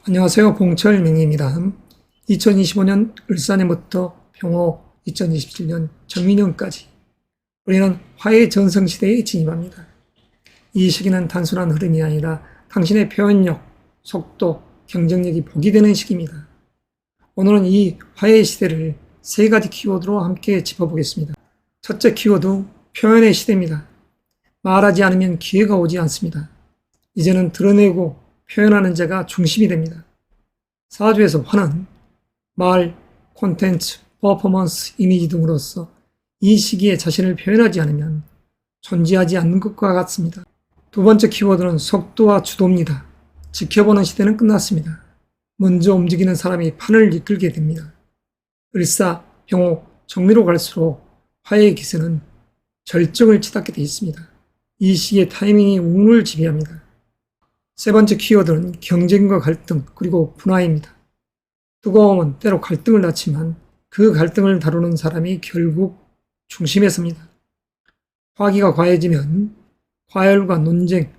안녕하세요. 봉철명희입니다. 2025년 을사년부터 병호 2027년 정민년까지 우리는 화해 전성시대에 진입합니다. 이 시기는 단순한 흐름이 아니라 당신의 표현력, 속도, 경쟁력이 복이 되는 시기입니다. 오늘은 이 화해 시대를 세 가지 키워드로 함께 짚어보겠습니다. 첫째 키워드, 표현의 시대입니다. 말하지 않으면 기회가 오지 않습니다. 이제는 드러내고 표현하는 자가 중심이 됩니다. 사주에서 화는 말, 콘텐츠, 퍼포먼스, 이미지 등으로서 이 시기에 자신을 표현하지 않으면 존재하지 않는 것과 같습니다. 두 번째 키워드는 속도와 주도입니다. 지켜보는 시대는 끝났습니다. 먼저 움직이는 사람이 판을 이끌게 됩니다. 을사, 병호, 정미로 갈수록 화해의 기세는 절정을 치닫게 되어 있습니다. 이 시기의 타이밍이 운을 지배합니다. 세 번째 키워드는 경쟁과 갈등 그리고 분화입니다. 뜨거움은 때로 갈등을 낳지만 그 갈등을 다루는 사람이 결국 중심에 섭니다. 화기가 과해지면 과열과 논쟁,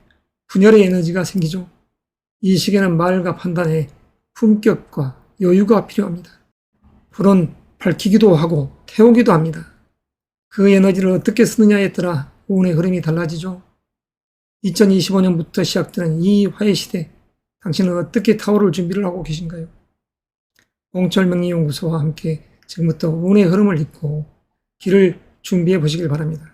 분열의 에너지가 생기죠. 이 시기에는 말과 판단에 품격과 여유가 필요합니다. 불은 밝히기도 하고 태우기도 합니다. 그 에너지를 어떻게 쓰느냐에 따라 운의 흐름이 달라지죠. 2025년부터 시작되는 이 화해 시대, 당신은 어떻게 타오를 준비를 하고 계신가요? 봉철명리연구소와 함께 지금부터 운의 흐름을 잇고 길을 준비해 보시길 바랍니다.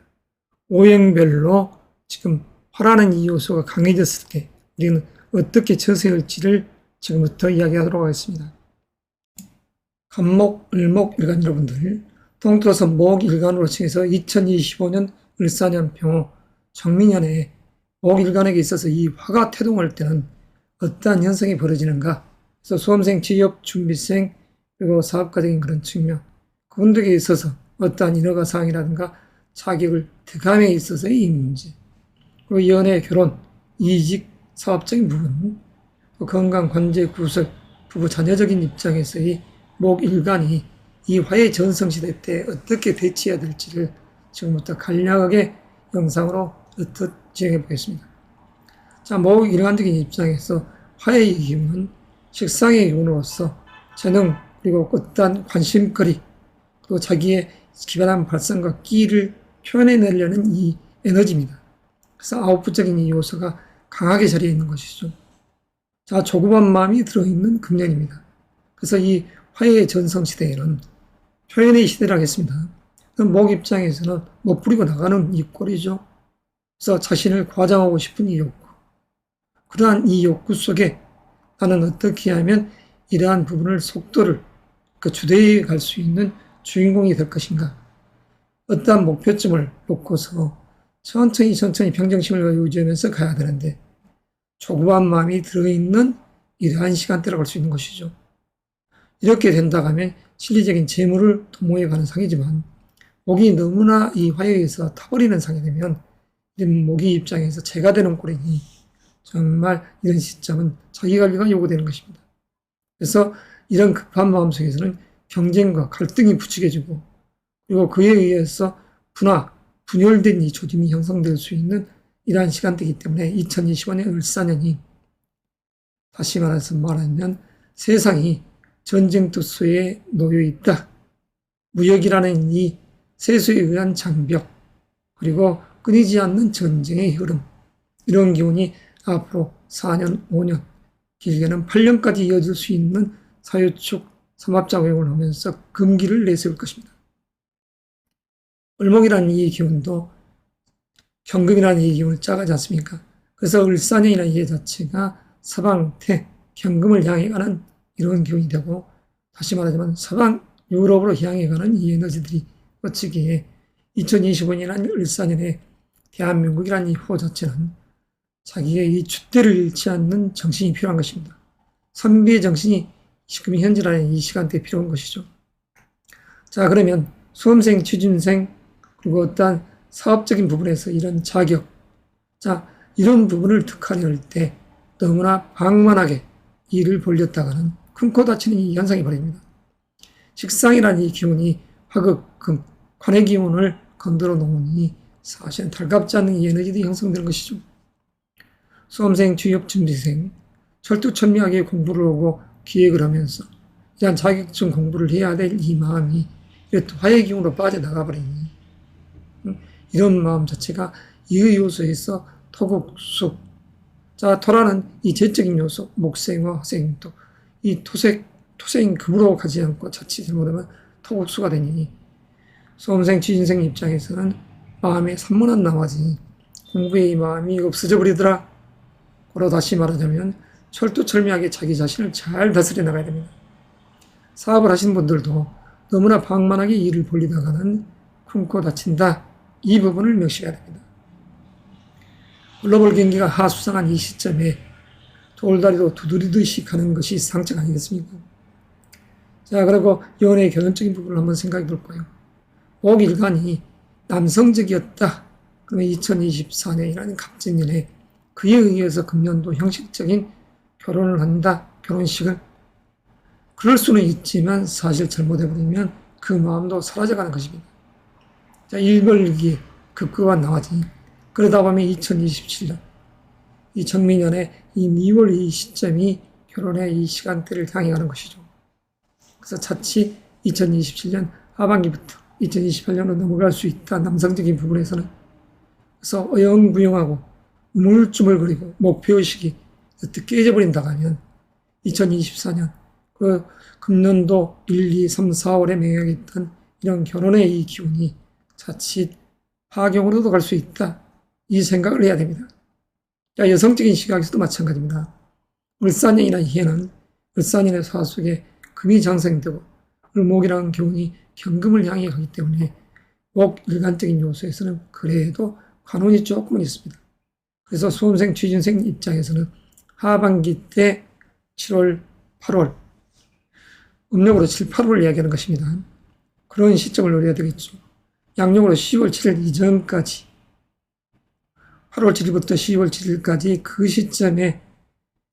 오행별로 지금 화라는 이 요소가 강해졌을 때 우리는 어떻게 처서야 할지를 지금부터 이야기하도록 하겠습니다. 간목, 을목, 일간 여러분들, 통틀어서 목일간으로 칭해서 2025년 을사년 병호 정민년에 목일간에게 있어서 이 화가 태동할 때는 어떠한 현상이 벌어지는가? 그래서 수험생, 취업, 준비생, 그리고 사업가적인 그런 측면, 그분들에게 있어서 어떠한 인허가 사항이라든가 자격을 득함에 있어서의 이 문제, 그리고 연애, 결혼, 이직, 사업적인 부분, 건강, 관제, 구설, 부부, 자녀적인 입장에서의 목일간이 이 화해 전성시대 때 어떻게 대처해야 될지를 지금부터 간략하게 영상으로 진행해 보겠습니다. 자, 목일간적인 입장에서 화해의 기운은 식상의 기운으로서 재능 그리고 어떠한 관심거리 그리고 자기의 기발한 발상과 끼를 표현해내려는 이 에너지입니다. 그래서 아웃풋적인 이 요소가 강하게 자리해 있는 것이죠. 자, 조급한 마음이 들어있는 금년입니다. 그래서 이 화해의 전성시대에는 표현의 시대라고 했습니다. 목 입장에서는 못 부리고 나가는 이 꼴이죠. 그래서 자신을 과장하고 싶은 이 욕구. 그러한 이 욕구 속에 나는 어떻게 하면 이러한 부분을 속도를 주도해 갈 수 있는 주인공이 될 것인가. 어떠한 목표점을 놓고서 천천히 평정심을 유지하면서 가야 되는데 조급한 마음이 들어있는 이러한 시간대라고 할 수 있는 것이죠. 이렇게 된다고 하면 실리적인 재물을 도모해 가는 상이지만 목이 너무나 이 화해에서 타버리는 상이 되면 목이 입장에서 재가 되는 꼴이니 정말 이런 시점은 자기관리가 요구되는 것입니다. 그래서 이런 급한 마음 속에서는 경쟁과 갈등이 부추겨지고 그리고 그에 의해서 분열된 이 조짐이 형성될 수 있는 이러한 시간대이기 때문에 2025년 을사년이 다시 말하면 세상이 전쟁투수에 놓여 있다. 무역이라는 이 세수에 의한 장벽 그리고 끊이지 않는 전쟁의 흐름 이런 기운이 앞으로 4년, 5년 길게는 8년까지 이어질 수 있는 사유축 삼합작용을 하면서 금기를 내세울 것입니다. 을목이라는 이 기운도 경금이라는 이 기운을 짜가지 않습니까? 그래서 을사년이라는 이 자체가 서방태, 경금을 향해 가는 이런 기운이 되고 다시 말하자면 서방 유럽으로 향해 가는 이 에너지들이 뻗치기에 2025년 을사년에 대한민국이라는 이 호 자체는 자기의 이 줏대를 잃지 않는 정신이 필요한 것입니다. 선비의 정신이 지금 현재라는 이 시간대에 필요한 것이죠. 자, 그러면 수험생, 취준생, 그리고 어떠한 사업적인 부분에서 이런 자격, 자, 이런 부분을 특화할 때 너무나 방만하게 일을 벌렸다가는 큰 코 다치는 이 현상이 벌어집니다. 식상이라는 이 기운이 화극, 금, 관의 기운을 건드려 놓으니 사실은 달갑지 않는 이 에너지도 형성되는 것이죠. 수험생, 취업, 준비생, 철두철미하게 공부를 하고 기획을 하면서 이런 자격증 공부를 해야 될 이 마음이 이렇게 화의 기운으로 빠져나가 버리니 이런 마음 자체가 이 요소에서 토국숙. 자, 토라는 이 재적인 요소, 목생과 화생, 또 이 토생 급으로 가지 않고 자칫 잘못하면 토국수가 되니 수험생, 취준생 입장에서는 마음에 산문한 나머지 공부의 이 마음이 없어져 버리더라. 고로 다시 말하자면 철두철미하게 자기 자신을 잘 다스려 나가야 됩니다. 사업을 하시는 분들도 너무나 방만하게 일을 벌리다가는 굶고 다친다. 이 부분을 명심해야 됩니다. 글로벌 경기가 하수상한 이 시점에 돌다리로 두드리듯이 가는 것이 상책 아니겠습니까? 자, 그리고 연애 결혼적인 부분을 한번 생각해 볼 거예요. 목일간이 남성적이었다. 그러면 2024년이라는 갑진년에 그에 의해서 금년도 형식적인 결혼을 한다. 결혼식을. 그럴 수는 있지만 사실 잘못해버리면 그 마음도 사라져가는 것입니다. 자, 일벌기 급급한 나머지 그러다 보면 2027년 이 정민년의 이 미월 이 시점이 결혼의 이 시간대를 향해 가는 것이죠. 그래서 자칫 2027년 하반기부터 2028년으로 넘어갈 수 있다. 남성적인 부분에서는. 그래서 어영부영하고 우물쭈물거리고 목표의식이 어떻게 깨져버린다고 하면 2024년 그 금년도 1, 2, 3, 4월에 맹약했던 이런 결혼의 이 기운이 자칫 파경으로도 갈 수 있다. 이 생각을 해야 됩니다. 자, 여성적인 시각에서도 마찬가지입니다. 을사년이나 해는 을사년의 사속에 금이 장생되고 을목이라는 기운이 경금을 향해 가기 때문에 목 일간적인 요소에서는 그래도 관운이 조금은 있습니다. 그래서 수험생, 취준생 입장에서는 하반기 때 7월, 8월, 음력으로 7, 8월을 이야기하는 것입니다. 그런 시점을 노려야 되겠죠. 양력으로 10월 7일 이전까지 8월 7일부터 10월 7일까지 그 시점에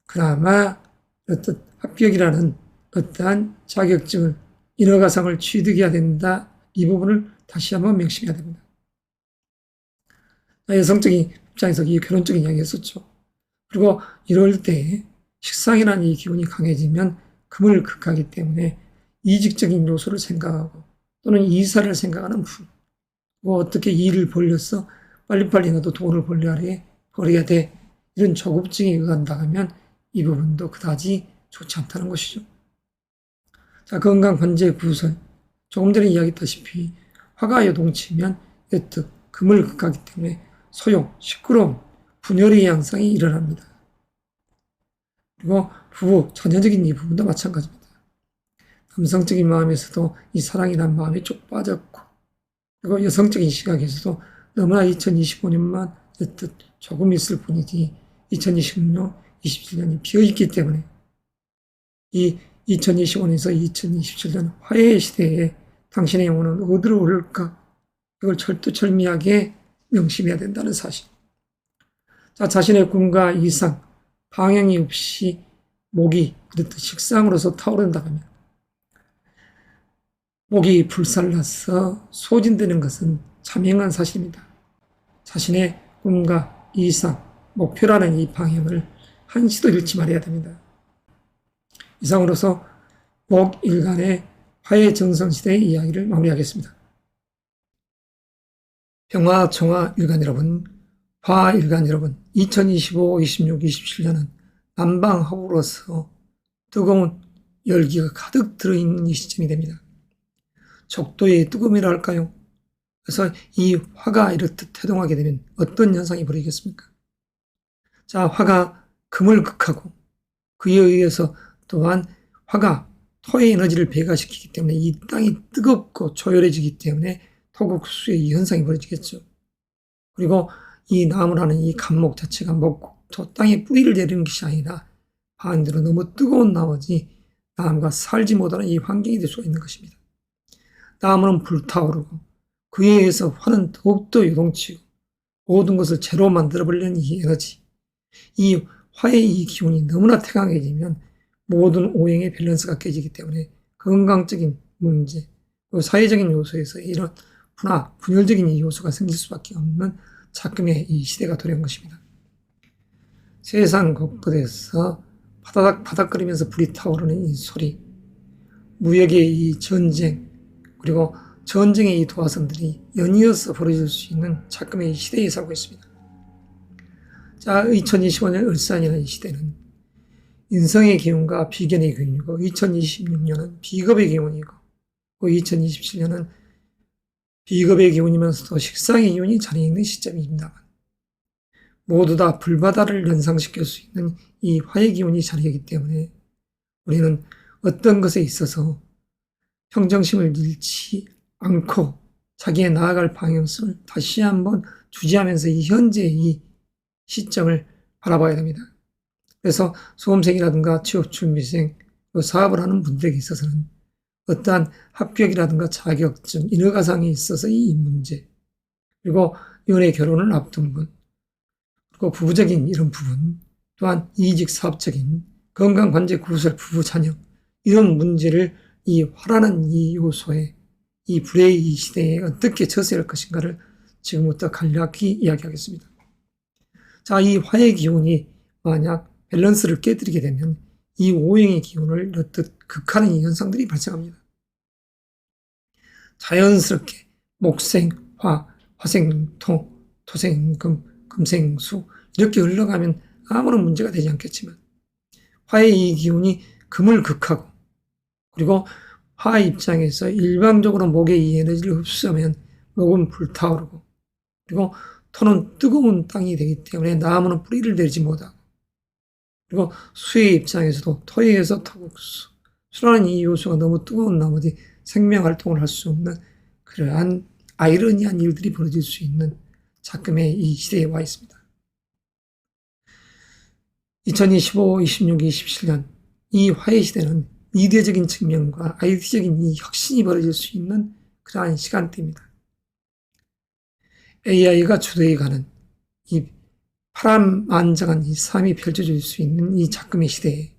그나마 어떤 합격이라는 어떠한 자격증을 인허가상을 취득해야 된다. 이 부분을 다시 한번 명심해야 됩니다. 여성적인 입장에서 이 결혼적인 이야기 했었죠. 그리고 이럴 때 식상이라는 이 기운이 강해지면 금을 극하기 때문에 이직적인 요소를 생각하고 또는 이사를 생각하는 분. 뭐 어떻게 일을 벌려서 빨리빨리 나도 돈을 벌려야 돼. 이런 조급증에 의한다 하면 이 부분도 그다지 좋지 않다는 것이죠. 자, 건강 관제 구설. 조금 전에 이야기했다시피 화가 요동치면 여특 금을 극하기 때문에 소용, 시끄러움, 분열의 양상이 일어납니다. 그리고 부부, 자녀적인 이 부분도 마찬가지입니다. 남성적인 마음에서도 이 사랑이란 마음이 쭉 빠졌고 그리고 여성적인 시각에서도 너무나 2025년만 여특 조금 있을 뿐이지 2026년, 27년이 비어있기 때문에 이 2025년에서 2027년 화해의 시대에 당신의 영혼은 어디로 오를까? 이걸 철두철미하게 명심해야 된다는 사실. 자, 자신의 꿈과 이상, 방향이 없이 목이 그렇듯 식상으로서 타오른다고 하면 목이 불살라서 소진되는 것은 자명한 사실입니다. 자신의 꿈과 이상, 목표라는 이 방향을 한시도 잃지 말아야 됩니다. 이상으로서 목일간의 화해정성시대의 이야기를 마무리하겠습니다. 평화청화일간 여러분, 화일간 여러분, 2025, 26, 27년은 난방하우로서 뜨거운 열기가 가득 들어있는 이 시점이 됩니다. 적도의 뜨거움이라 할까요? 그래서 이 화가 이렇듯 태동하게 되면 어떤 현상이 벌어지겠습니까? 자, 화가 금을 극하고 그에 의해서 또한 화가 토의 에너지를 배가시키기 때문에 이 땅이 뜨겁고 조열해지기 때문에 토국수의 이 현상이 벌어지겠죠. 그리고 이 나무라는 이 간목 자체가 목토 땅에 뿌리를 내리는 것이 아니라 반대로 너무 뜨거운 나머지 나무가 살지 못하는 이 환경이 될 수가 있는 것입니다. 나무는 불타오르고 그에 의해서 화는 더욱더 요동치고 모든 것을 제로 만들어버리는 이 에너지, 이 화의 이 기운이 너무나 태강해지면 모든 오행의 밸런스가 깨지기 때문에 건강적인 문제, 사회적인 요소에서 이런 분열적인 이 요소가 생길 수밖에 없는 작금의 이 시대가 도래한 것입니다. 세상 곳곳에서 바다닥 바닥거리면서 불이 타오르는 이 소리, 무역의 이 전쟁, 그리고 전쟁의 이 도화선들이 연이어서 벌어질 수 있는 작금의 이 시대에 살고 있습니다. 자, 2025년 을산이라는 이 시대는 인성의 기운과 비견의 기운이고, 2026년은 비겁의 기운이고, 2027년은 비겁의 기운이면서도 식상의 기운이 자리에 있는 시점입니다만, 모두 다 불바다를 연상시킬 수 있는 이 화의 기운이 자리이기 때문에 우리는 어떤 것에 있어서 평정심을 잃지 않고 자기의 나아갈 방향성을 다시 한번 주지하면서 이 현재의 이 시점을 바라봐야 됩니다. 그래서 수험생이라든가 취업준비생, 사업을 하는 분들에게 있어서는 어떠한 합격이라든가 자격증, 인허가상에 있어서 이 문제, 그리고 연애 결혼을 앞둔 분, 그리고 부부적인 이런 부분, 또한 이직 사업적인 건강관제 구설 부부 자녀, 이런 문제를 이 화라는 이 요소에, 이 불의 이 시대에 어떻게 처세할 할 것인가를 지금부터 간략히 이야기하겠습니다. 자, 이 화의 기운이 만약 밸런스를 깨뜨리게 되면 이 오행의 기운을 넣듯 극하는 이 현상들이 발생합니다. 자연스럽게 목생, 화, 화생, 토, 토생, 금, 금생, 수 이렇게 흘러가면 아무런 문제가 되지 않겠지만, 화의 이 기운이 금을 극하고, 그리고 화 입장에서 일방적으로 목의 이 에너지를 흡수하면 목은 불타오르고, 그리고 토는 뜨거운 땅이 되기 때문에 나무는 뿌리를 내리지 못하고, 그리고 수의 입장에서도 토에서 토국수, 수라는 이 요소가 너무 뜨거운 나머지 생명활동을 할 수 없는 그러한 아이러니한 일들이 벌어질 수 있는 작금의 이 시대에 와 있습니다. 2025, 26, 27년 이 화의 시대는 미디어적인 측면과 IT적인 이 혁신이 벌어질 수 있는 그러한 시간대입니다. AI가 주도해 가는 이 파란만장한 이 삶이 펼쳐질 수 있는 이 작금의 시대에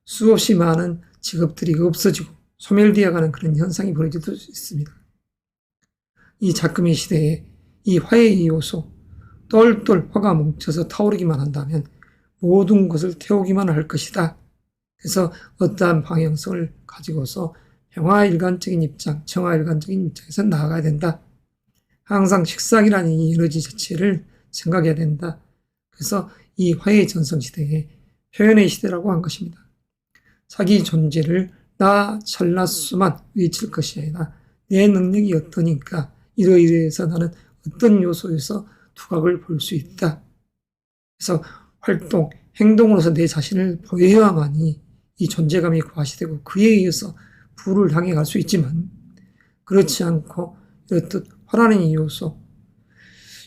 수없이 많은 직업들이 없어지고 소멸되어 가는 그런 현상이 벌어질 수 있습니다. 이 작금의 시대에 이 화의 이 요소, 똘똘 화가 뭉쳐서 타오르기만 한다면 모든 것을 태우기만 할 것이다. 그래서 어떠한 방향성을 가지고서 평화일관적인 입장, 청화일관적인 입장에서 나아가야 된다. 항상 식상이라는 이 에너지 자체를 생각해야 된다. 그래서 이 화의 전성시대에 표현의 시대라고 한 것입니다. 자기 존재를 나 잘났수만 외칠 것이 아니라 내 능력이 어떠니까 이러이러해서 나는 어떤 요소에서 두각을 볼 수 있다. 그래서 활동, 행동으로서 내 자신을 보여야만이 이 존재감이 과시되고 그에 의해서 부를 향해 갈 수 있지만, 그렇지 않고 이렇듯 화라는 이 요소,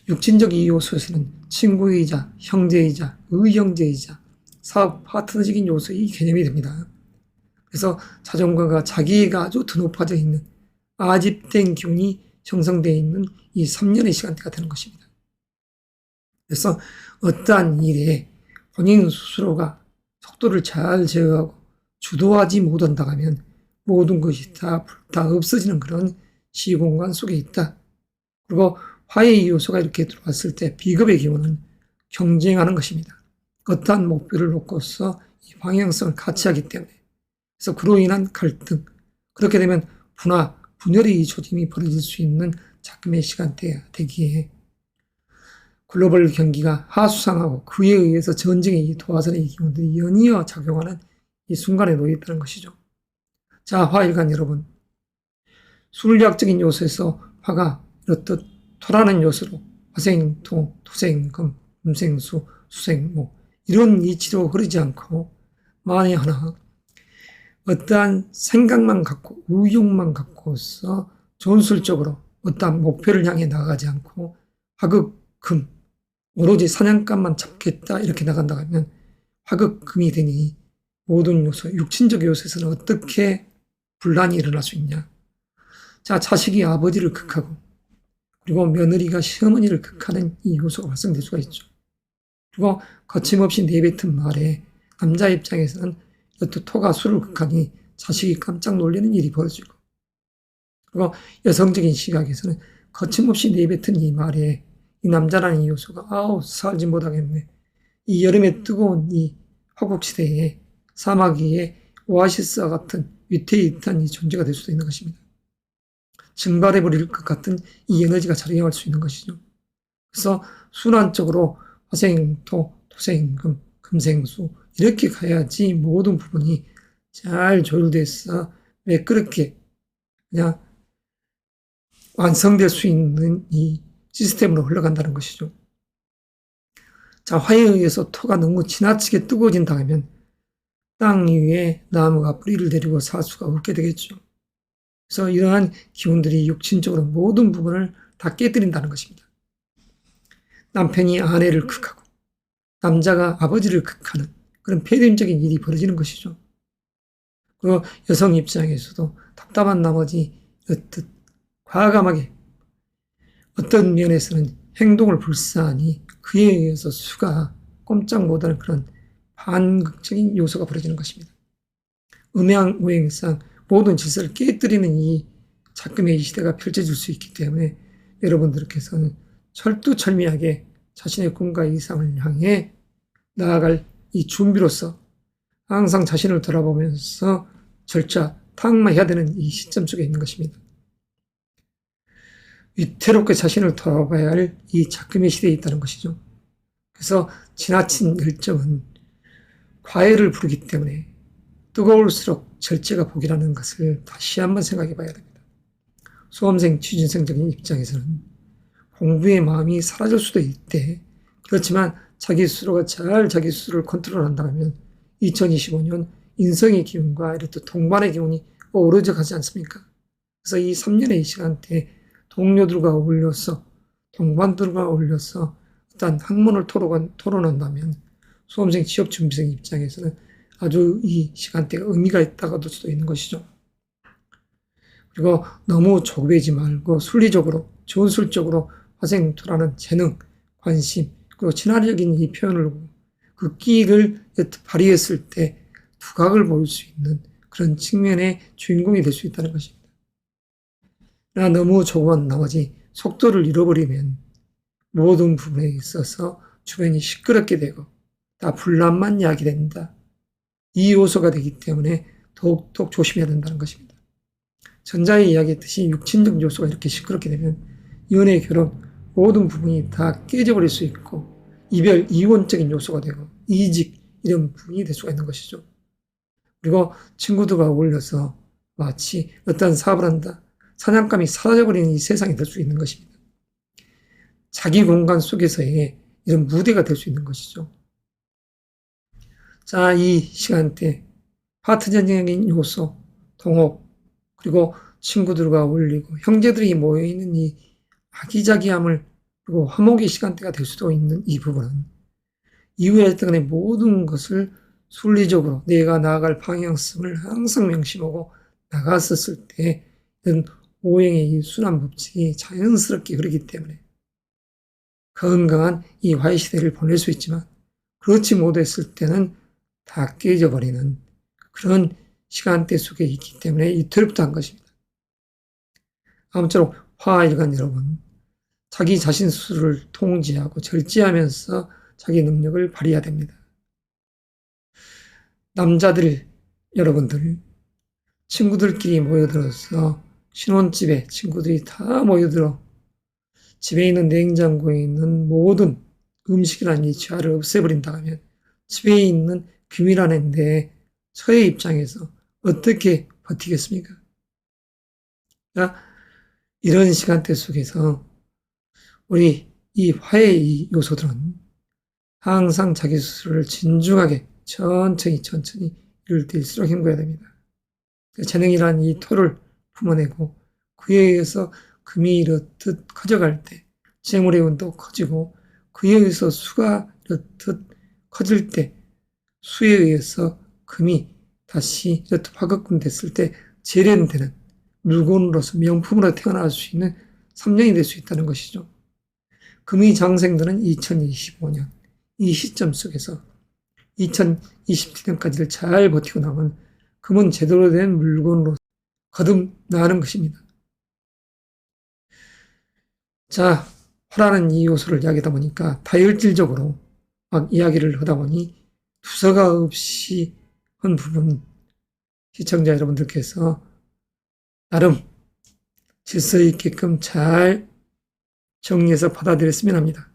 육신적 이 요소에서는 친구이자 형제이자 의형제이자 사업 파트너적인 요소의 개념이 됩니다. 그래서 자존감과 자기애가 아주 더 높아져 있는 아집된 기운이 형성되어 있는 이 3년의 시간대가 되는 것입니다. 그래서 어떠한 일에 본인 스스로가 속도를 잘 제어하고 주도하지 못한다면 모든 것이 다 불타 없어지는 그런 시공간 속에 있다. 그리고 화의 요소가 이렇게 들어왔을 때 비겁의 기운은 경쟁하는 것입니다. 어떠한 목표를 놓고서 이 방향성을 같이 하기 때문에, 그래서 그로 인한 갈등, 그렇게 되면 분화, 분열의 이 조짐이 벌어질 수 있는 작금의 시간대가 되기에 글로벌 경기가 하수상하고 그에 의해서 전쟁의 이 도화선의 기운들이 연이어 작용하는 이 순간에 놓여 있다는 것이죠. 자, 화일간 여러분, 술리학적인 요소에서 화가 이렇듯 토라는 요소로 화생, 토, 토생, 금, 금생, 수, 수생, 목 이런 이치로 흐르지 않고 만에 하나 어떠한 생각만 갖고 의욕만 갖고서 전술적으로 어떠한 목표를 향해 나가지 않고 화극, 금, 오로지 사냥감만 잡겠다 이렇게 나간다 하면 화극, 금이 되니 모든 요소, 육신적 요소에서는 어떻게 분란이 일어날 수 있냐. 자, 자식이 아버지를 극하고 그리고 며느리가 시어머니를 극하는 이 요소가 발생될 수가 있죠. 그리고 거침없이 내뱉은 말에 남자 입장에서는 이것도 토가 술을 극하니 자식이 깜짝 놀라는 일이 벌어지고, 그리고 여성적인 시각에서는 거침없이 내뱉은 이 말에 이 남자라는 이 요소가 아우 살지 못하겠네. 이 여름에 뜨거운 이 화국시대에 사막 위에 오아시스와 같은 위태위태한 이 존재가 될 수도 있는 것입니다. 증발해버릴 것 같은 이 에너지가 작용할 수 있는 것이죠. 그래서 순환적으로 화생토, 토생금, 금생수 이렇게 가야지 모든 부분이 잘 조율돼서 매끄럽게 그냥 완성될 수 있는 이 시스템으로 흘러간다는 것이죠. 자, 화에 의해서 토가 너무 지나치게 뜨거워진다 하면 땅 위에 나무가 뿌리를 내리고 살 수가 없게 되겠죠. 그래서 이러한 기운들이 육신적으로 모든 부분을 다 깨뜨린다는 것입니다. 남편이 아내를 극하고 남자가 아버지를 극하는 그런 폐렴적인 일이 벌어지는 것이죠. 그리고 여성 입장에서도 답답한 나머지 어떤 과감하게 어떤 면에서는 행동을 불사하니 그에 의해서 수가 꼼짝 못하는 그런 반극적인 요소가 벌어지는 것입니다. 음양오행상 모든 질서를 깨뜨리는 이 작금의 이 시대가 펼쳐질 수 있기 때문에 여러분들께서는 철두철미하게 자신의 꿈과 이상을 향해 나아갈 이 준비로서 항상 자신을 돌아보면서 절차, 탁마해야 되는 이 시점 속에 있는 것입니다. 위태롭게 자신을 돌아봐야 할 이 작금의 시대에 있다는 것이죠. 그래서 지나친 열정은 과열을 부르기 때문에 뜨거울수록 절제가 복이라는 것을 다시 한번 생각해 봐야 됩니다. 수험생, 취준생적인 입장에서는 공부의 마음이 사라질 수도 있대. 그렇지만 자기 스스로가 잘 자기 스스로를 컨트롤한다면 2025년 인성의 기운과 이렇듯 동반의 기운이 어우러져 가지 않습니까? 그래서 이 3년의 이 시간대에 동료들과 어울려서 동반들과 어울려서 일단 학문을 토론한다면 수험생, 취업준비생 입장에서는 아주 이 시간대가 의미가 있다고 볼 수도 있는 것이죠. 그리고 너무 조급해지 말고 순리적으로, 전술적으로 화생토라는 재능, 관심, 그리고 친화적인 이 표현을 그 끼를 발휘했을 때 두각을 보일 수 있는 그런 측면의 주인공이 될 수 있다는 것입니다. 그러나 너무 조급한 나머지 속도를 잃어버리면 모든 부분에 있어서 주변이 시끄럽게 되고 다 분란만 야기된다. 이 요소가 되기 때문에 더욱더 조심해야 된다는 것입니다. 전자에 이야기했듯이 육친적 요소가 이렇게 시끄럽게 되면 연애, 결혼 모든 부분이 다 깨져버릴 수 있고 이별, 이혼적인 요소가 되고 이직 이런 부분이 될 수가 있는 것이죠. 그리고 친구들과 어울려서 마치 어떤 사업을 한다. 사냥감이 사라져버리는 이 세상이 될 수 있는 것입니다. 자기 공간 속에서의 이런 무대가 될 수 있는 것이죠. 자, 이 시간대 파트너적인 요소, 동업, 그리고 친구들과 어울리고 형제들이 모여있는 이 아기자기함을 그리고 화목의 시간대가 될 수도 있는 이 부분은 이후에 했던 모든 것을 순리적으로 내가 나아갈 방향성을 항상 명심하고 나갔었을 때 이런 오행의 이 순환 법칙이 자연스럽게 흐르기 때문에 건강한 이 화의 시대를 보낼 수 있지만 그렇지 못했을 때는 다 깨져버리는 그런 시간대 속에 있기 때문에 위태롭다는 것입니다. 아무쪼록 화일간 여러분, 자기 자신 스스로를 통제하고 절제하면서 자기 능력을 발휘해야 됩니다. 남자들 여러분들, 친구들끼리 모여들어서 신혼집에 친구들이 다 모여들어 집에 있는 냉장고에 있는 모든 음식이라는 이 죄를 없애버린다 하면 집에 있는 비밀 데 저의 입장에서 어떻게 버티겠습니까? 그러니까 이런 시간대 속에서 우리 이 화의 이 요소들은 항상 자기 스스로를 진중하게 천천히 이룰 때일수록 힘겨야 됩니다. 재능이란 이 토를 품어내고 그에 의해서 금이 이렇듯 커져갈 때 재물의 운도 커지고 그에 의해서 수가 이렇듯 커질 때 수에 의해서 금이 다시 이렇듯 화급금 됐을 때 재련되는 물건으로서 명품으로 태어날 수 있는 3년이 될 수 있다는 것이죠. 금이 장생되는 2025년 이 시점 속에서 2027년까지를 잘 버티고 나면 금은 제대로 된 물건으로 거듭나는 것입니다. 자, 화라는 이 요소를 이야기하다 보니까 다혈질적으로 막 이야기를 하다 보니 부서가 없이 한 부분 시청자 여러분들께서 나름 질서 있게끔 잘 정리해서 받아들였으면 합니다.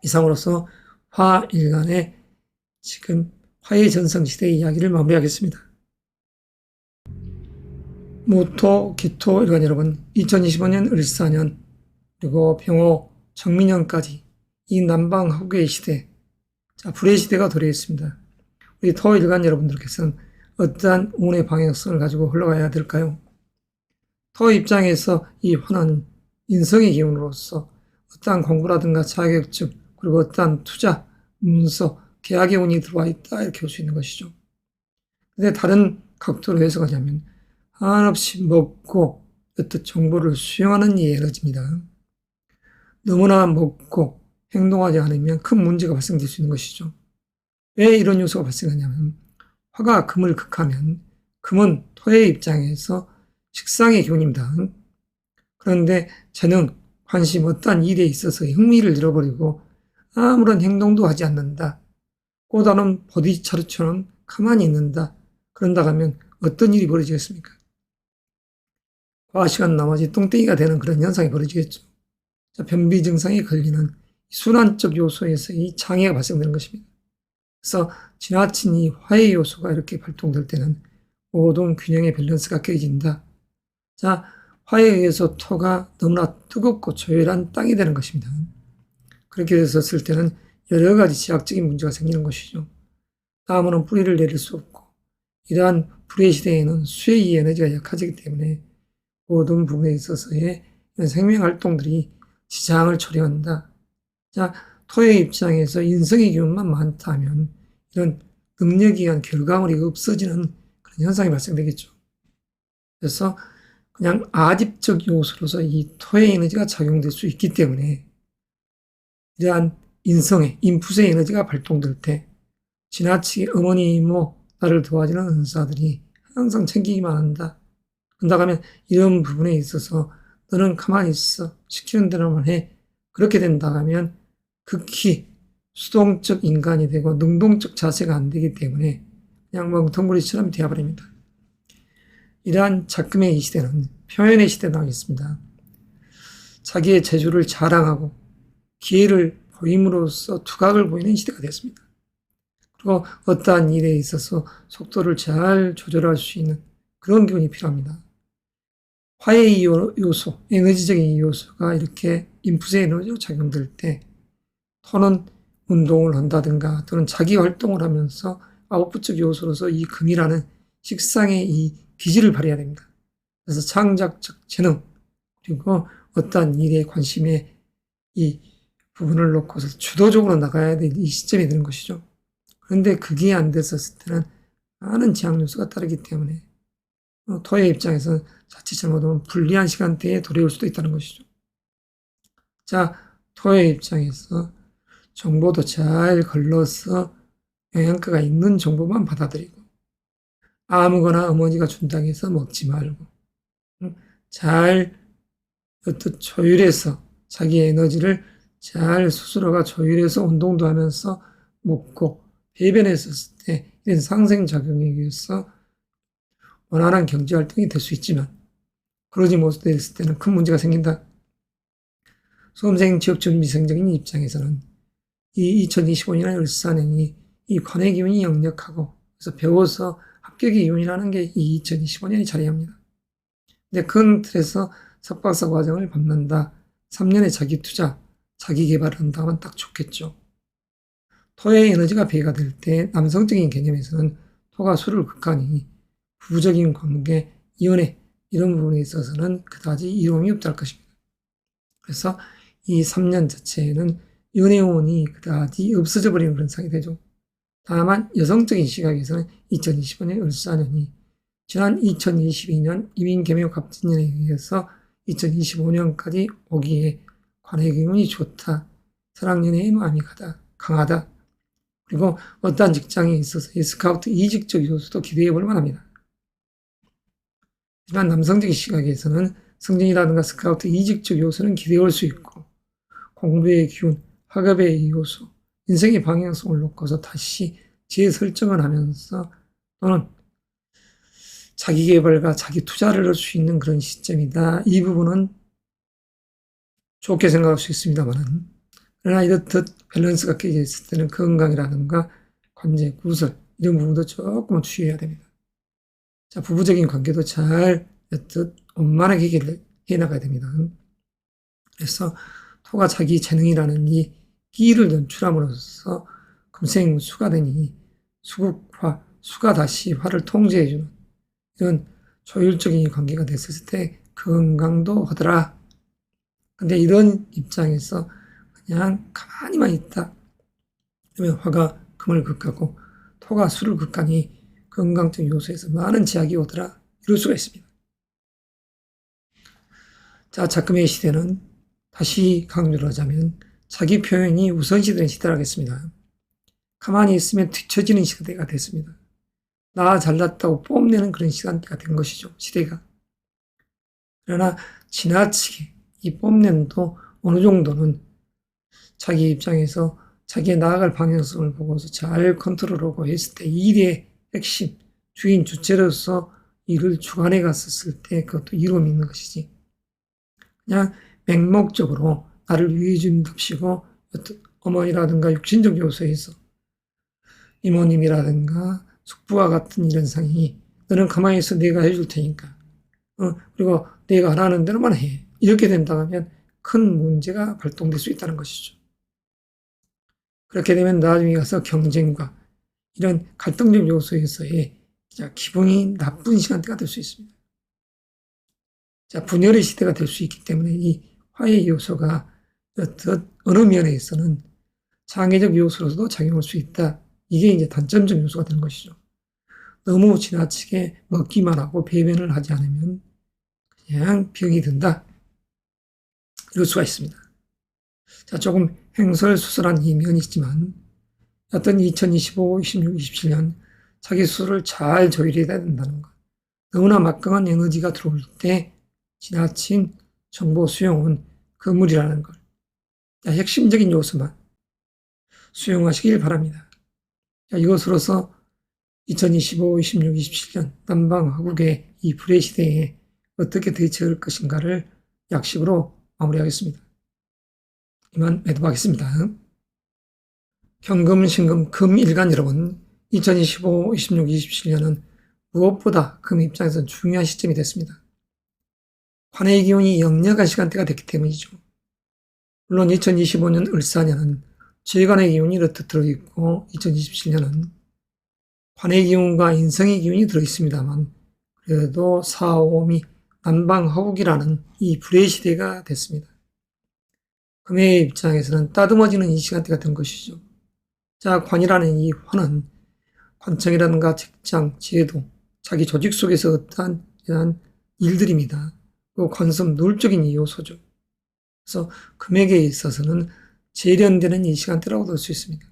이상으로서 화일간의 지금 화해전성시대의 이야기를 마무리하겠습니다. 무토, 기토 일간 여러분, 2025년 을사년 그리고 병호, 정민년까지 이 남방화구의 시대, 자, 불의 시대가 도래했습니다. 우리 토 일간 여러분들께서는 어떠한 운의 방향성을 가지고 흘러가야 될까요? 토 입장에서 이 화는 인성의 기운으로서 어떠한 공부라든가 자격증, 그리고 어떠한 투자, 문서, 계약의 운이 들어와 있다 이렇게 볼 수 있는 것이죠. 근데 다른 각도로 해석하자면 한없이 먹고 어떤 정보를 수용하는 이 에너지입니다. 너무나 먹고 행동하지 않으면 큰 문제가 발생될 수 있는 것이죠. 왜 이런 요소가 발생하냐면 화가 금을 극하면 금은 토의 입장에서 식상의 기운입니다. 그런데 재능, 관심, 어떠한 일에 있어서 흥미를 잃어버리고 아무런 행동도 하지 않는다. 꼬다른 보디차르처럼 가만히 있는다. 그런다 하면 어떤 일이 벌어지겠습니까? 과시간 나머지 똥땡이가 되는 그런 현상이 벌어지겠죠. 자, 변비 증상에 걸리는 순환적 요소에서 이 장애가 발생되는 것입니다. 그래서 지나친 이 화해 요소가 이렇게 발동될 때는 모든 균형의 밸런스가 깨진다. 자, 화해에 의해서 토가 너무나 뜨겁고 조열한 땅이 되는 것입니다. 그렇게 됐었을 때는 여러 가지 지학적인 문제가 생기는 것이죠. 나무는 뿌리를 내릴 수 없고 이러한 불의 시대에는 수의 에너지가 약해지기 때문에 모든 부분에 있어서의 생명 활동들이 지장을 초래한다. 자, 토의 입장에서 인성의 기운만 많다면 이런 능력에 의한 결과물이 없어지는 그런 현상이 발생되겠죠. 그래서 그냥 아집적 요소로서 이 토의 에너지가 작용될 수 있기 때문에 이러한 인성의 인풋의 에너지가 발동될 때 지나치게 어머니, 이모, 나를 도와주는 은사들이 항상 챙기기만 한다. 그런다고 하면 이런 부분에 있어서 너는 가만히 있어. 시키는 대로만 해. 그렇게 된다 하면 극히 수동적 인간이 되고 능동적 자세가 안 되기 때문에 그냥 멍텅구리처럼 되어버립니다. 이러한 작금의 이 시대는 표현의 시대도 하겠습니다. 자기의 재주를 자랑하고 기회를 보임으로써 두각을 보이는 시대가 됐습니다. 그리고 어떠한 일에 있어서 속도를 잘 조절할 수 있는 그런 기운이 필요합니다. 화해의 요소, 에너지적인 요소가 이렇게 인풋의 에너지로 작용될 때 토는 운동을 한다든가 또는 자기 활동을 하면서 아웃풋적 요소로서 이 금이라는 식상의 이 기질을 발휘해야 됩니다. 그래서 창작적 재능 그리고 어떠한 일에 관심에 이 부분을 놓고서 주도적으로 나가야 될 이 시점이 되는 것이죠. 그런데 그게 안 됐었을 때는 많은 제약 요소가 따르기 때문에 토의 입장에서는 자칫 잘못하면 불리한 시간대에 도래올 수도 있다는 것이죠. 자, 토의 입장에서 정보도 잘 걸러서 영양가가 있는 정보만 받아들이고 아무거나 어머니가 준다고 해서 먹지 말고 잘 어떤 조율해서 자기 에너지를 잘 스스로가 조율해서 운동도 하면서 먹고 배변했었을 때 이런 상생작용에 의해서 원활한 경제활동이 될 수 있지만 그러지 못했을 때는 큰 문제가 생긴다. 수험생 취업준비생적인 입장에서는 이 2025년의 을사년이 이 관의 기운이 역력하고 그래서 배워서 합격의 기운이라는 게 이 2025년이 자리합니다. 근데 큰 틀에서 석박사 과정을 밟는다. 3년의 자기 투자, 자기 개발을 한다면 딱 좋겠죠. 토의 에너지가 배가 될 때 남성적인 개념에서는 토가 수를 극하니 부부적인 관계, 연애 이런 부분에 있어서는 그다지 이로움이 없다 할 것입니다. 그래서 이 3년 자체에는 연애운이 그다지 없어져 버리는 그런 상이 되죠. 다만 여성적인 시각에서는 2025년 을사년이 지난 2022년 이민개묘 갑진년에 의해서 2025년까지 오기에 관의 기운이 좋다. 사랑연애의 마음이 강하다. 그리고 어떠한 직장에 있어서 이 스카우트 이직적 요소도 기대해 볼 만합니다. 하지만 남성적인 시각에서는 승진이라든가 스카우트 이직적 요소는 기대해 볼 수 있고 공부의 기운, 학업의 요소, 인생의 방향성을 놓고서 다시 재설정을 하면서 또는 자기 개발과 자기 투자를 할 수 있는 그런 시점이다. 이 부분은 좋게 생각할 수 있습니다만은, 그러나 이렇듯 밸런스가 깨져 있을 때는 건강이라든가 관제, 구설, 이런 부분도 조금 주의해야 됩니다. 자, 부부적인 관계도 잘 이렇듯 원만하게 해 나가야 됩니다. 그래서 토가 자기 재능이라는 이 끼를 연출함으로써 금생수가 되니 수국화, 수가 다시 화를 통제해주는 이런 조율적인 관계가 됐을 때 건강도 하더라. 근데 이런 입장에서 그냥 가만히만 있다. 그러면 화가 금을 극하고 토가 수를 극하니 건강적 요소에서 많은 제약이 오더라. 이럴 수가 있습니다. 자, 작금의 시대는 다시 강조를 하자면 자기 표현이 우선시되는 시대라겠습니다. 가만히 있으면 뒤처지는 시대가 됐습니다. 나 잘났다고 뽐내는 그런 시간대가 된 것이죠. 시대가. 그러나 지나치게 이 뽐냄도 어느 정도는 자기 입장에서 자기의 나아갈 방향성을 보고서 잘 컨트롤하고 했을 때 일의 핵심, 주인, 주체로서 일을 주관해 갔었을 때 그것도 이루어 있는 것이지. 그냥 맹목적으로 나를 위해 준답시고 어머니라든가 육신적 요소에서 이모님이라든가 숙부와 같은 이런 상이 너는 가만히 있어 내가 해줄 테니까 그리고 내가 안 하는 대로만 해. 이렇게 된다면 큰 문제가 발동될 수 있다는 것이죠. 그렇게 되면 나중에 가서 경쟁과 이런 갈등적 요소에서의 기분이 나쁜 시간대가 될 수 있습니다. 자, 분열의 시대가 될 수 있기 때문에 이 화의 요소가 어느 면에서는 장애적 요소로서도 작용할 수 있다. 이게 이제 단점적 요소가 되는 것이죠. 너무 지나치게 먹기만 하고 배변을 하지 않으면 그냥 병이 든다. 이럴 수가 있습니다. 자, 조금 횡설수설한 이 면이지만 어떤 2025, 26, 27년 자기 수를 잘 조율해야 된다는 것. 너무나 막강한 에너지가 들어올 때 지나친 정보 수용은 금물이라는 걸. 자, 핵심적인 요소만 수용하시길 바랍니다. 자, 이것으로서 2025, 26, 27년 남방화국의 이 불의 시대에 어떻게 대처할 것인가를 약식으로 마무리하겠습니다. 이만 매도하겠습니다. 경금, 신금, 금일간 여러분, 2025, 26, 27년은 무엇보다 금 입장에서는 중요한 시점이 됐습니다. 관의 기운이 역력한 시간대가 됐기 때문이죠. 물론 2025년 을사년은 재관의 기운이 이렇듯 들어있고 2027년은 관의 기운과 인성의 기운이 들어있습니다만 그래도 사오미 남방화국이라는 이 불의 시대가 됐습니다. 금의 입장에서는 따듬어지는 이 시간대가 된 것이죠. 자, 관이라는 이 화는 관청이라든가 직장, 제도, 자기 조직 속에서 어떠한 이러한 일들입니다. 그 관습 노골적인 이 요소죠. 그래서 금액에 있어서는 재련되는 이 시간대라고 볼 수 있습니다.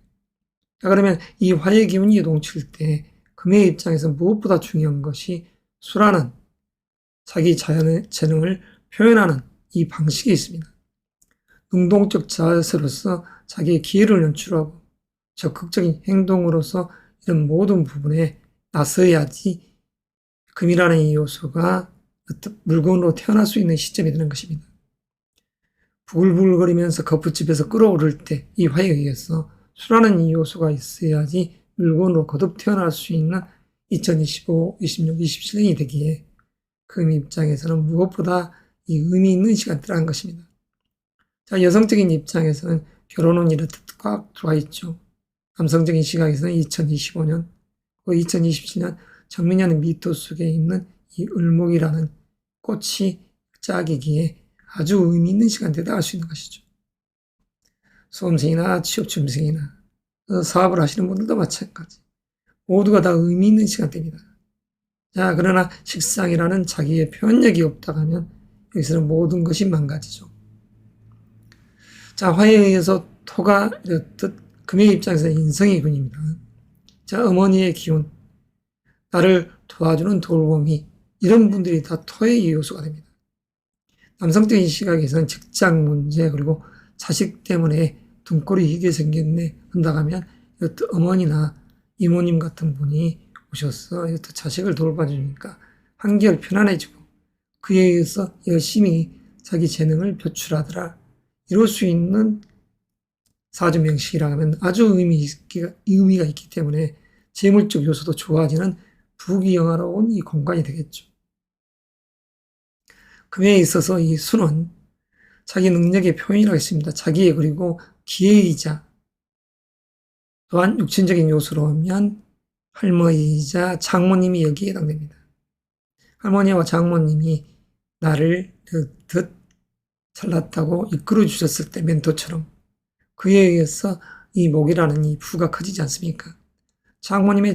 자, 그러면 이 화의 기운이 요동칠 때 금의 입장에서 무엇보다 중요한 것이 수라는 자기 자연의 재능을 표현하는 이 방식이 있습니다. 능동적 자세로서 자기의 기회를 연출하고 적극적인 행동으로서 이런 모든 부분에 나서야지 금이라는 이 요소가 물건으로 태어날 수 있는 시점이 되는 것입니다. 부글부글거리면서 거푸집에서 끓어오를 때 이 화에 의해서 수라는 이 요소가 있어야지 물건으로 거듭 태어날 수 있는 2025, 26, 27년이 되기에 금 입장에서는 무엇보다 이 의미 있는 시간대라는 것입니다. 자, 여성적인 입장에서는 결혼은 이렇듯 꽉 들어와 있죠. 남성적인 시각에서는 2025년, 2027년 정민년 미토 속에 있는 이 을목이라는 꽃이 짝이기에 아주 의미 있는 시간대다 할 수 있는 것이죠. 수험생이나 취업준비생이나 사업을 하시는 분들도 마찬가지. 모두가 다 의미 있는 시간대입니다. 자, 그러나 식상이라는 자기의 표현력이 없다고 하면 여기서는 모든 것이 망가지죠. 자, 화에 의해서 토가 이렇듯 금의 입장에서 인성의 군입니다. 자, 어머니의 기운, 나를 도와주는 돌봄이 이런 분들이 다 토의 요소가 됩니다. 남성적인 시각에서는 직장 문제 그리고 자식 때문에 등골이 희게 생겼네 한다고 하면 어머니나 이모님 같은 분이 오셔서 자식을 돌봐주니까 한결 편안해지고 그에 의해서 열심히 자기 재능을 표출하더라. 이럴 수 있는 사주명식이라고 하면 아주 의미가 있기 때문에 재물적 요소도 좋아지는 부귀영화로운 이 공간이 되겠죠. 금에 있어서 이 수는 자기 능력의 표현이라고 했습니다. 자기의 그리고 기회이자 또한 육신적인 요소로 하면 할머니이자 장모님이 여기에 해당됩니다. 할머니와 장모님이 나를 듯 잘났다고 이끌어 주셨을 때 멘토처럼 그에 의해서 이 목이라는 이 부가 커지지 않습니까? 장모님에게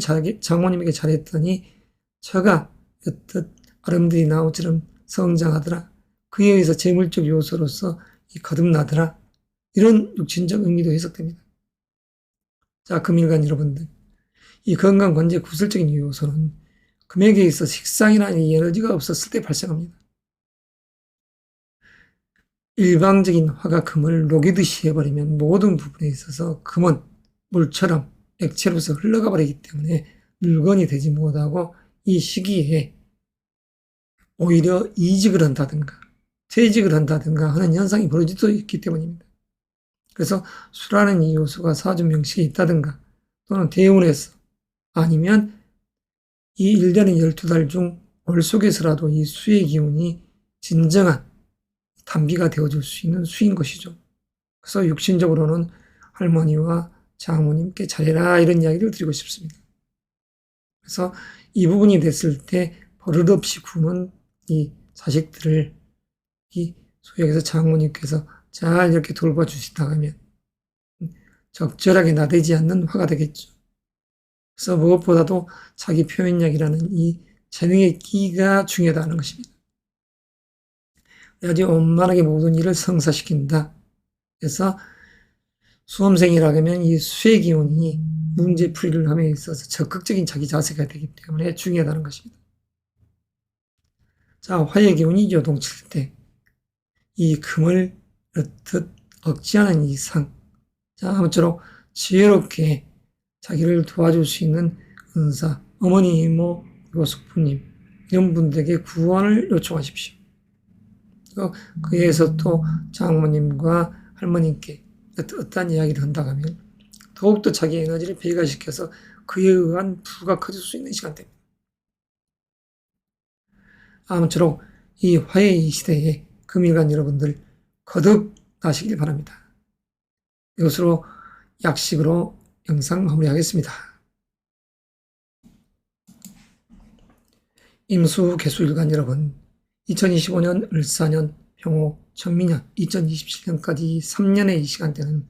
잘했더니 저가 옅 아름드리 나무처럼 성장하더라. 그에 의해서 재물적 요소로서 거듭나더라. 이런 육신적 의미도 해석됩니다. 자, 금일간 여러분들, 이 건강관절 구설적인 요소는 금액에 있어 식상이라는 에너지가 없었을 때 발생합니다. 일방적인 화가 금을 녹이듯이 해버리면 모든 부분에 있어서 금은 물처럼 액체로서 흘러가 버리기 때문에 물건이 되지 못하고 이 시기에 오히려 이직을 한다든가 퇴직을 한다든가 하는 현상이 벌어질 수 있기 때문입니다. 그래서 수라는 이 요소가 사주 명식에 있다든가 또는 대운에서 아니면 이 1년의 12달 중 올 속에서라도 이 수의 기운이 진정한 단비가 되어줄 수 있는 수인 것이죠. 그래서 육신적으로는 할머니와 장모님께 잘해라 이런 이야기를 드리고 싶습니다. 그래서 이 부분이 됐을 때 버릇없이 구는 이 자식들을 이 소위에서 장모님께서 잘 이렇게 돌봐주시다 하면 적절하게 나대지 않는 화가 되겠죠. 그래서 무엇보다도 자기 표현력이라는 이 재능의 끼가 중요하다는 것입니다. 아주 원만하게 모든 일을 성사시킨다. 그래서 수험생이라고 하면 이 수의 기운이 문제풀이를 함에 있어서 적극적인 자기 자세가 되기 때문에 중요하다는 것입니다. 자, 화의 기운이 요동칠 때 이 금을 어떻 억제하는 이상, 자, 아무쪼록 지혜롭게 자기를 도와줄 수 있는 은사, 어머니, 이모, 그리고 숙부님 이런 분들에게 구원을 요청하십시오. 그에서 또 장모님과 할머님께 어떠한 이야기를 한다고 하면 더욱더 자기 에너지를 배가시켜서 그에 의한 부가 커질 수 있는 시간대입니다. 아무쪼록 이 화해의 시대에 금일간 여러분들 거듭 나시길 바랍니다. 이것으로 약식으로 영상 마무리하겠습니다. 임수 개수일간 여러분, 2025년 을사년 병호 청민년 2027년까지 3년의 이 시간대는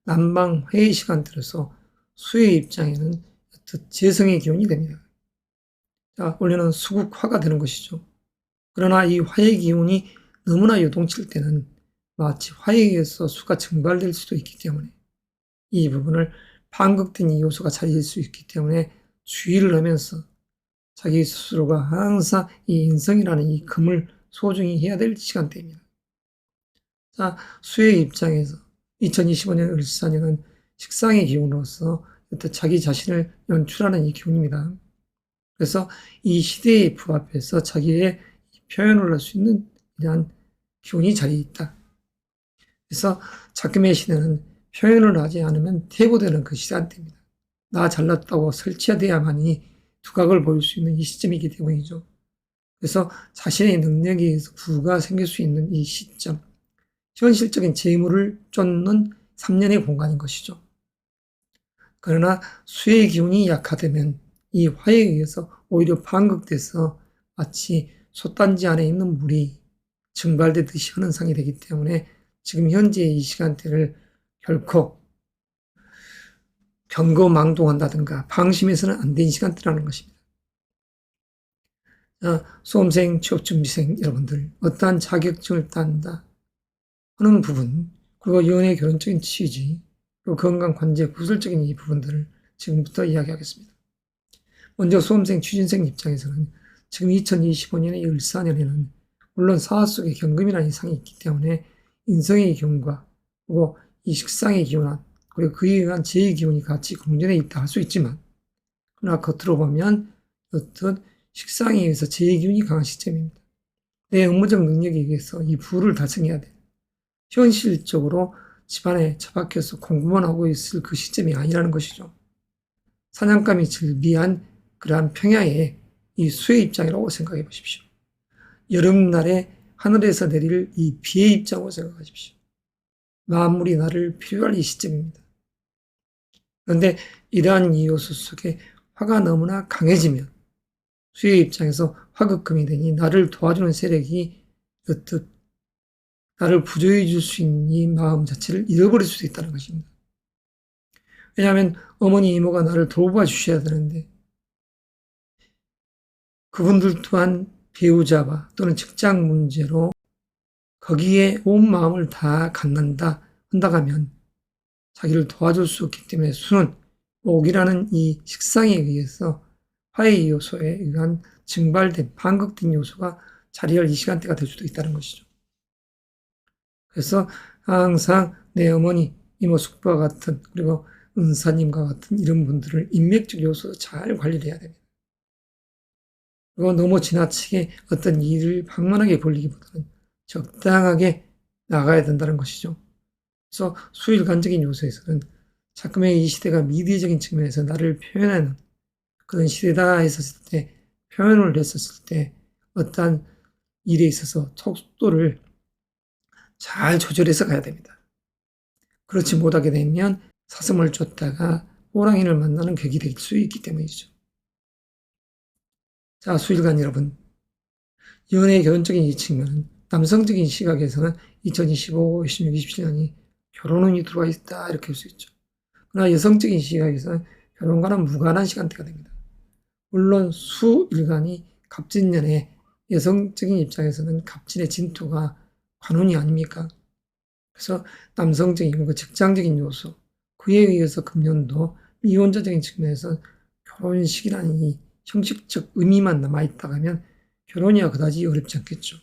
남방 화해의 시간대로서 수의 입장에는 재성의 기운이 됩니다. 자, 원래는 수국화가 되는 것이죠. 그러나 이 화의 기운이 너무나 요동칠 때는 마치 화에 의해서 수가 증발될 수도 있기 때문에 이 부분을 반극된 이 요소가 자리할 수 있기 때문에 주의를 하면서 자기 스스로가 항상 이 인성이라는 이 금을 소중히 해야 될 시간대입니다. 자, 수의 입장에서 2025년 을사년은 식상의 기운으로서 자기 자신을 연출하는 이 기운입니다. 그래서 이 시대에 부합해서 자기의 표현을 할 수 있는 이러한 기운이 자리에 있다. 그래서 작금의 시대는 표현을 하지 않으면 퇴보되는 그 시간대입니다. 나 잘났다고 설치돼야만이 두각을 보일 수 있는 이 시점이기 때문이죠. 그래서 자신의 능력에 의해서 부가 생길 수 있는 이 시점, 현실적인 재물을 쫓는 3년의 공간인 것이죠. 그러나 수의 기운이 약화되면 이 화에 의해서 오히려 반극돼서 마치 솥단지 안에 있는 물이 증발되듯이 현상이 되기 때문에 지금 현재의 이 시간대를 결코 경거망동한다든가 방심해서는 안 되는 시간대라는 것입니다. 수험생, 취업준비생 여러분들, 어떠한 자격증을 딴다 하는 부분, 그리고 연애, 결혼적인 취지, 그리고 건강, 관제, 구설적인 이 부분들을 지금부터 이야기하겠습니다. 먼저 수험생, 취준생 입장에서는 지금 2025년의 을사년에는 물론 사화 속에 경금이라는 이상이 있기 때문에 인성의 기운과 그리고 이 식상의 기운한 그리고 그에 의한 재의 기운이 같이 공존해 있다 할 수 있지만 그러나 겉으로 보면 어떤 식상에 의해서 재의 기운이 강한 시점입니다. 내 업무적 능력에 의해서 이 부를 달성해야 돼. 현실적으로 집안에 처박혀서 공부만 하고 있을 그 시점이 아니라는 것이죠. 사냥감이 즐비한 그러한 평야의 이 수의 입장이라고 생각해 보십시오. 여름날에 하늘에서 내릴 이 비의 입장으로 생각하십시오. 만물이 나를 필요할 이 시점입니다. 그런데 이러한 이 요소 속에 화가 너무나 강해지면 수의 입장에서 화극금이 되니 나를 도와주는 세력이 어떻 나를 부조해 줄 수 있는 이 마음 자체를 잃어버릴 수도 있다는 것입니다. 왜냐하면 어머니 이모가 나를 돌봐 주셔야 되는데 그분들 또한 배우자와 또는 직장 문제로 거기에 온 마음을 다 갖는다 한다면 자기를 도와줄 수 없기 때문에 수는 옥이라는 이 식상에 의해서 화의 요소에 의한 증발된 반극된 요소가 자리할 이 시간대가 될 수도 있다는 것이죠. 그래서 항상 내 어머니, 이모 숙부와 같은 그리고 은사님과 같은 이런 분들을 인맥적 요소로 잘 관리를 해야 됩니다. 그리고 너무 지나치게 어떤 일을 방만하게 벌리기보다는 적당하게 나가야 된다는 것이죠. 그래서 수일관적인 요소에서는 자꾸의 이 시대가 미디어적인 측면에서 나를 표현하는 그런 시대다 했었을 때 표현을 했었을 때 어떠한 일에 있어서 속도를 잘 조절해서 가야 됩니다. 그렇지 못하게 되면 사슴을 쫓다가 호랑이를 만나는 격이 될 수 있기 때문이죠. 자, 수일관 여러분, 연애 결혼적인 이 측면은 남성적인 시각에서는 2025, 26, 27년이 결혼운이 들어와 있다 이렇게 볼 수 있죠. 그러나 여성적인 시각에서는 결혼과는 무관한 시간대가 됩니다. 물론 수일간이 갑진년에 여성적인 입장에서는 갑진의 진토가 관운이 아닙니까? 그래서 남성적인 그 직장적인 요소 그에 의해서 금년도 미혼자적인 측면에서 결혼식이라는 이 형식적 의미만 남아있다 하면 결혼이야 그다지 어렵지 않겠죠.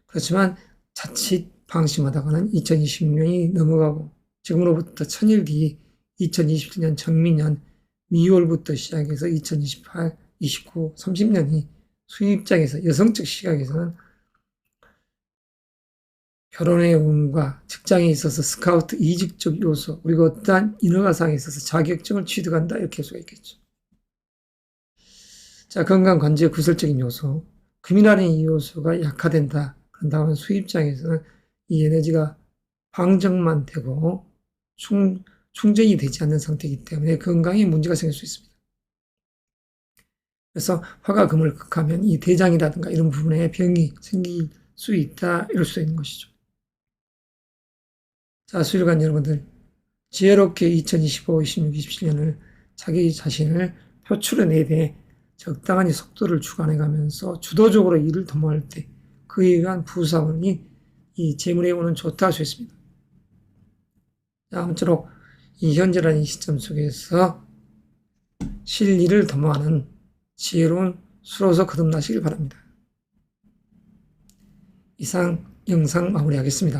그렇지만 자칫 방심하다가는 2026년이 넘어가고 지금으로부터 1000일 뒤 2027년 정미년 미월부터 시작해서 2028, 29, 30년이 수입장에서 여성적 시각에서는 결혼의 운과 직장에 있어서 스카우트 이직적 요소 그리고 어떠한 인허가상에 있어서 자격증을 취득한다 이렇게 할 수가 있겠죠. 자, 건강관절 구설적인 요소 금이라는 이 요소가 약화된다. 그런다면 수입장에서는 이 에너지가 방정만 되고 충전이 되지 않는 상태이기 때문에 건강에 문제가 생길 수 있습니다. 그래서 화가 금을 극하면 이 대장이라든가 이런 부분에 병이 생길 수 있다 이럴 수 있는 것이죠. 자, 수일관 여러분들 지혜롭게 2025, 26, 27년을 자기 자신을 표출해내야 돼 적당한 속도를 주관해가면서 주도적으로 일을 도모할 때 그에 의한 부사원이 이 재물의 운은 좋다 할 수 있습니다. 자, 아무쪼록 이 현재라는 시점 속에서 실리를 도모하는 지혜로운 수로서 거듭나시길 바랍니다. 이상 영상 마무리하겠습니다.